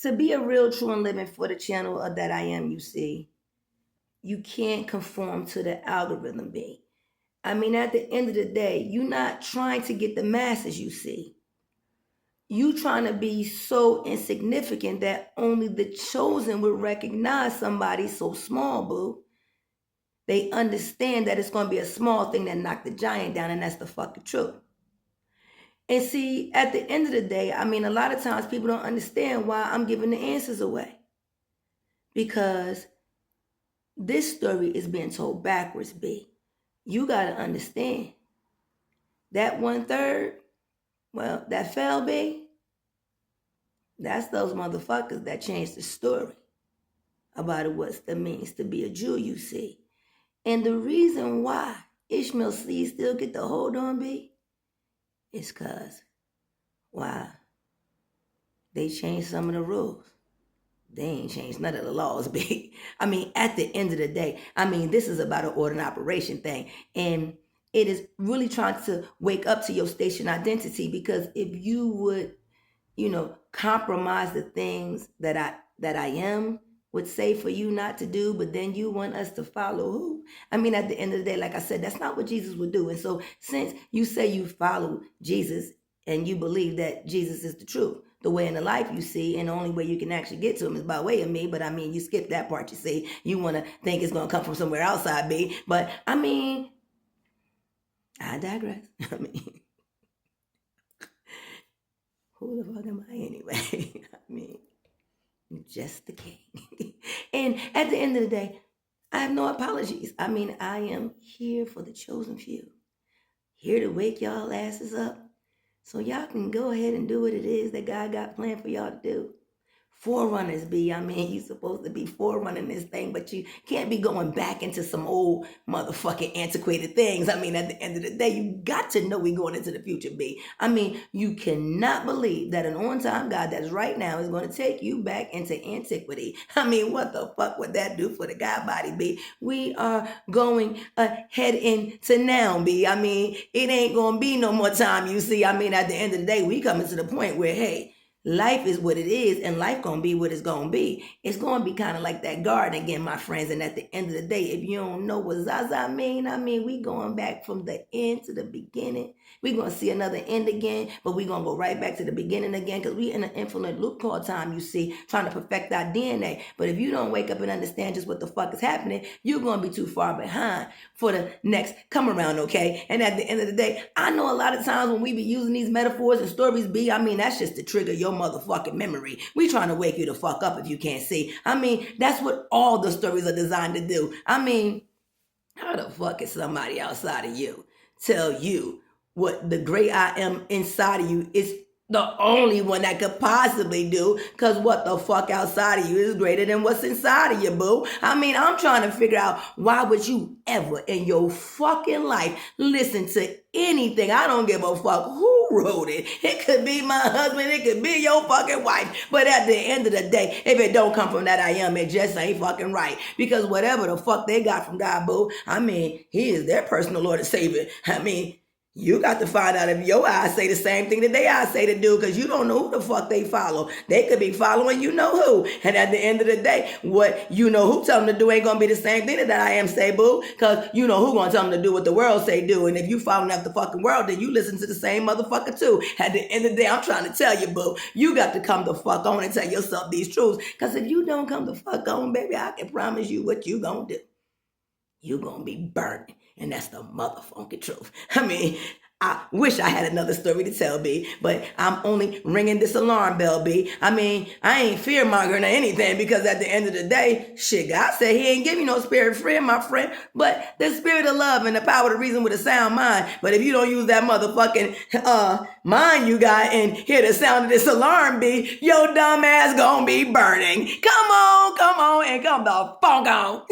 to be a real, true, and living for the channel of that I am, you see, you can't conform to the algorithm, B. I mean, at the end of the day, you're not trying to get the masses, you see. You trying to be so insignificant that only the chosen will recognize somebody so small, boo. They understand that it's going to be a small thing that knocked the giant down, and that's the fucking truth. And see, at the end of the day, I mean, a lot of times people don't understand why I'm giving the answers away. Because this story is being told backwards, B. You got to understand. That 1/3, well, that fell, B, that's those motherfuckers that changed the story about what it means to be a Jew, you see. And the reason why Ishmael seeds still get the hold on, B, is because, why? They changed some of the rules. They ain't changed none of the laws, B. I mean, at the end of the day, I mean, this is about an order and operation thing. And it is really trying to wake up to your station identity, because if you would, compromise the things that I am would say for you not to do, but then you want us to follow who? I mean, at the end of the day, like I said, that's not what Jesus would do. And so since you say you follow Jesus and you believe that Jesus is the truth, the way and the life, you see, and the only way you can actually get to him is by way of me. But I mean, you skip that part, you see. You want to think it's going to come from somewhere outside, B. But I mean, I digress. I mean, who the fuck am I anyway? I mean, just the king. And at the end of the day, I have no apologies. I mean, I am here for the chosen few. Here to wake y'all asses up, so y'all can go ahead and do what it is that God got planned for y'all to do. Forerunners, B. I mean, you supposed to be forerunning this thing, but you can't be going back into some old motherfucking antiquated things. I mean, at the end of the day, you got to know we going into the future, B. I mean, you cannot believe that an on-time God that's right now is going to take you back into antiquity. I mean, what the fuck would that do for the God body, B? We are going ahead into now, B. I mean, it ain't going to be no more time, you see. I mean, at the end of the day, we coming to the point where, hey, life is what it is, and life gonna be what it's gonna be. It's gonna be kind of like that garden again, my friends. And at the end of the day, if you don't know what Zaza mean, I mean, we going back from the end to the beginning. We gonna see another end again, but we gonna go right back to the beginning again, because we in an infinite loop called time, you see, trying to perfect our DNA. But if you don't wake up and understand just what the fuck is happening, you're gonna be too far behind for the next come around, okay? And at the end of the day, I know a lot of times when we be using these metaphors and stories, B, I mean, that's just to trigger your motherfucking memory. We trying to wake you the fuck up if you can't see. I mean, that's what all the stories are designed to do. I mean, how the fuck is somebody outside of you tell you what the great I am inside of you is the only one that could possibly do? Because what the fuck outside of you is greater than what's inside of you, boo. I mean, I'm trying to figure out, why would you ever in your fucking life listen to anything? I don't give a fuck who wrote it. It could be my husband, it could be your fucking wife. But at the end of the day, if it don't come from that I am, it just ain't fucking right. Because whatever the fuck they got from God, boo, I mean, he is their personal Lord and Savior. I mean, you got to find out if your eyes say the same thing that they eyes say to do, because you don't know who the fuck they follow. They could be following you know who. And at the end of the day, what you know who tell them to do ain't going to be the same thing that I am say, boo, because you know who going to tell them to do what the world say do. And if you following after the fucking world, then you listen to the same motherfucker too. At the end of the day, I'm trying to tell you, boo, you got to come the fuck on and tell yourself these truths. Because if you don't come the fuck on, baby, I can promise you what you going to do. You going to be burnt. And that's the motherfucking truth. I mean, I wish I had another story to tell, B, but I'm only ringing this alarm bell, B. I mean, I ain't fear-mongering or anything, because at the end of the day, shit, God said he ain't give you no spirit of fear, my friend, but the spirit of love and the power to reason with a sound mind. But if you don't use that motherfucking mind you got and hear the sound of this alarm, B, your dumb ass gonna be burning. Come on, and come the fuck on.